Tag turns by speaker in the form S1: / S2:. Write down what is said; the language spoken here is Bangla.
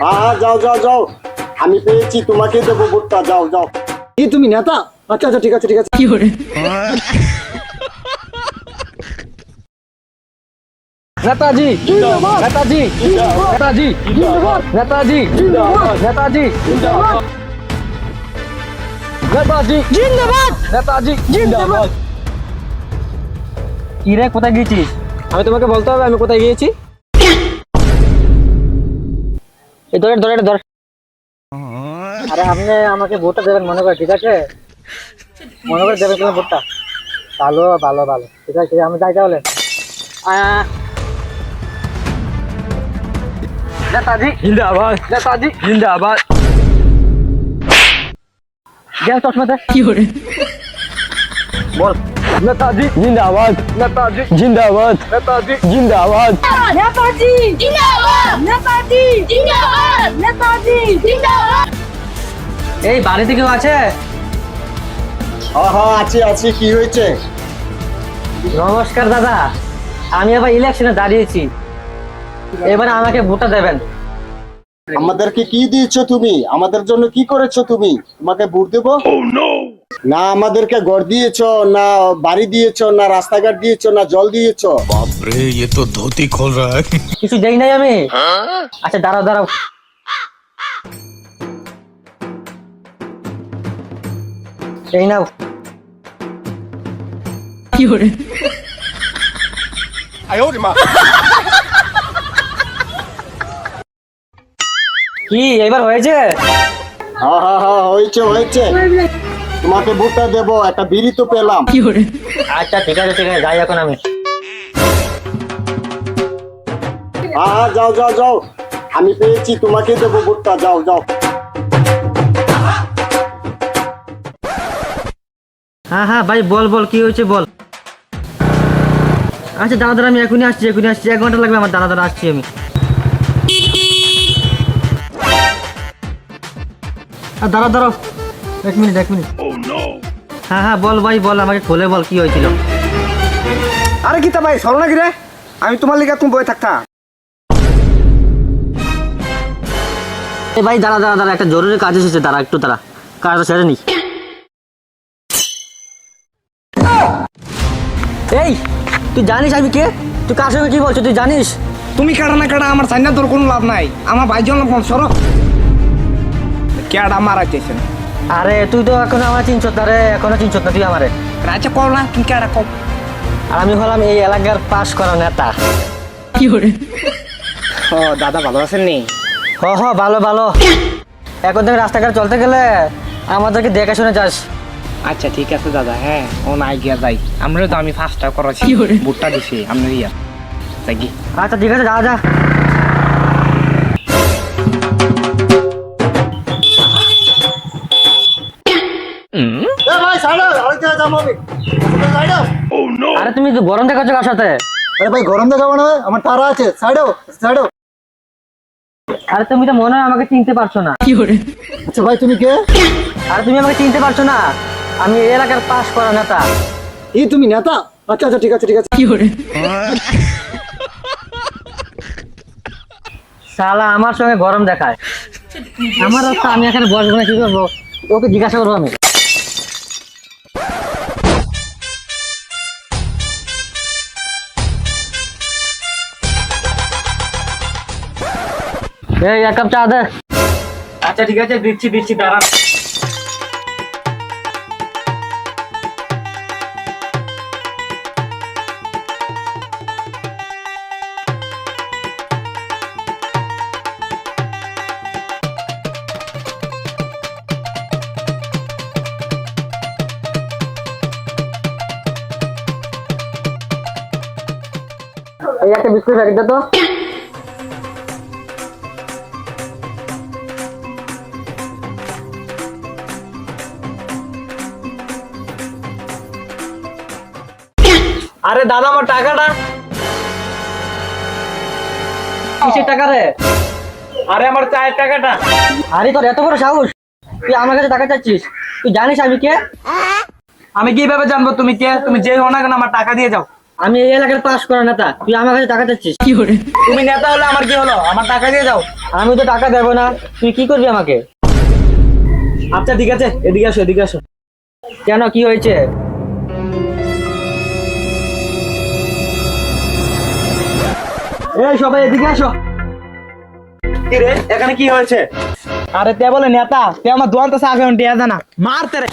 S1: হ্যাঁ যাও যাও যাও, আমি পেয়েছি, তোমাকে দেবো ভোটটা, যাও যাও। কি তুমি নেতা? আচ্ছা আচ্ছা, ঠিক আছে ঠিক আছে।
S2: নেতাজি নেতাজি নেতাজি নেতাজি নেতাজি নেতাজি জিন্দাবাদ নেতাজি জিন্দাবাদ। কি রে, কোথায় গিয়েছিস? আমি তোমাকে বলতে হবে আমি কোথায় গিয়েছি? এই ধরে ধরে ধর। আরে আপনি আমাকে ভোটটা দেবেন মনে করে, ঠিক আছে? মনে করে দেবেন তুমি ভোটটা। ভালো ভালো ভালো, ঠিক আছে আমি যাই তাহলে। নেতাজি জিন্দাবাদ নেতাজি জিন্দাবাদ। গেল চশমাতে কি করে বল। নেতাজি জিন্দাবাদ নেতাজি জিন্দাবাদ নেতাজি জিন্দাবাদ
S3: নেতাজি জিন্দাবাদ নেতাজি জিন্দাবাদ নেতাজি জিন্দাবাদ।
S2: এই বাড়িতে কেউ আছে?
S1: হ্যাঁ হ্যাঁ, আছি আছি, কি হয়েছে?
S2: নমস্কার দাদা, আমি আবার ইলেকশনে দাঁড়িয়েছি, এবারে আমাকে ভোটটা দেবেন।
S1: আমাদেরকে কি দিয়েছো তুমি? আমাদের জন্য কি করেছো তুমি? তোমাকে ভোট দেবো? না আমাদেরকে ঘর দিয়েছো, না বাড়ি দিয়েছো, না রাস্তাঘাট দিয়েছো, না জল দিয়েছো।
S4: बाप रे, ये तो धोती खोल रहा है।
S2: কিছু দেই নাই আমি। আচ্ছা দাঁড়াও দাঁড়াও, এই নাও। কি করে কি এবার হয়েছে?
S1: হ্যাঁ হ্যাঁ হ্যাঁ, হয়েছে হয়েছে। তোমাকে ভোটটা দেবো, একটা বিড়ি তো পেলাম।
S2: আচ্ছা ঠিক আছে ঠিক আছে, যাই এখন আমি।
S1: হ্যাঁ হ্যাঁ, যাও যাও যাও, আমি পেয়েছি, তোমাকে দেবো ভোটটা, যাও যাও।
S2: হ্যাঁ হ্যাঁ ভাই, বল বল, কি হয়েছে বল। আচ্ছা দাঁড়া দাঁড়া, আমি এখনই আসছি এখনই আসছি, 1 ঘন্টা লাগবে আমার, দাঁড়া দাঁড়া আসছি আমি। দাঁড়া দাঁড়াও, 1 মিনিট 1 মিনিট। হ্যাঁ হ্যাঁ বল ভাই বল, আমাকে খুলে বল কি হয়েছিল।
S5: আরে গীতা ভাই চলো নাকি রে, আমি তোমার লিগা তুমি বই থাকতা।
S2: এ ভাই দাঁড়া দাঁড়া দাঁড়া, একটা জরুরি কাজ এসেছে, দাঁড়া একটু দাঁড়া, কাজটা সেরে নি। এই তুই জানিস আমি কে? তুই কার সঙ্গে কি বলছিস তুই জানিস?
S5: তুমি কাটা না কাটা আমার চাই না, তোর কোনো লাভ নাই। আমার ভাইজন ফোন সরো, কেডা মারা চাইছেন?
S2: আরে তুই তো এখনো আমার চিনছ না রে, এখনো চিনছ না তুই আমারে।
S5: আচ্ছা কল না, তুমি কেডা কম।
S2: আর আমি হলাম এই এলাকার পাস করা নেতা।
S5: ও দাদা ভালো আছেন নি?
S2: হ হ ভালো ভালো, এখন তুমি রাস্তাঘাট চলতে গেলে আমাদেরকে দেখে শুনে যাস।
S5: আচ্ছা ঠিক আছে দাদা, হ্যাঁ ও নাই গিয়া যাই। আমরা তো আমি ফার্স্টটা করেছি, বুটটা দিছি আপনার ইয়া যাই কি।
S2: আচ্ছা ঠিক আছে, যা যা।
S1: এ ভাই সাইড হও, ওই দিকে যাবো আমি। সাইড হও।
S2: আরে তুমি তো গরম দেখাচ্ছ কার সাথে?
S1: আরে ভাই গরম দেখাবো না, আমার তারা আছে, সাইড হও সাইড হও।
S2: আরে তুমি তো মনে হয় আমাকে চিনতে পারছো না।
S1: আচ্ছা ভাই তুমি কে?
S2: আরে তুমি আমাকে চিনতে পারছো না, আমি এই এলাকার পাস করা নেতা।
S1: এই তুমি নেতা? আচ্ছা আচ্ছা, ঠিক আছে ঠিক আছে।
S2: শালা আমার সঙ্গে গরম দেখায়, আমার রাস্তা আমি এখানে বসবো না, কি করবো ওকে জিজ্ঞাসা করবো আমি। এই 1 কাপ চা দে। আচ্ছা ঠিক আছে, দিচ্ছি দিচ্ছি, দাঁড়া। এই একটা বিস্কুট প্যাকেট দে তো। আরে দাদা আমার টাকাটা। কিসের টাকা রে?
S5: আরে আমার চায়ের টাকাটা।
S2: আরে তোর এত বড় সাহস, তুই আমার কাছে টাকা চাচ্ছিস? তুই জানিস আমি কে?
S5: আমি কিভাবে জানবো তুমি কে? তুমি যে হো না কেন আমার টাকা দিয়ে যাও।
S2: আমি এই এলাকার পাস করা নেতা, তুই আমার কাছে টাকা চাচ্ছিস?
S5: তুমি নেতা হলে আমার কি হলো? আমার টাকা দিয়ে যাও।
S2: আমি তো টাকা দেবো না, তুই কি করবি আমাকে?
S5: আচ্ছা ঠিক আছে, এদিকে আসো, এদিকে আসো।
S2: কেন, কি হয়েছে?
S5: এই সবাই এদিকে আসো। কি রে, এখানে কি হয়েছে? আরে তে বলে নেতা, তে আমার দোয়ান তো আগে টিয়া জানা মারতে রে।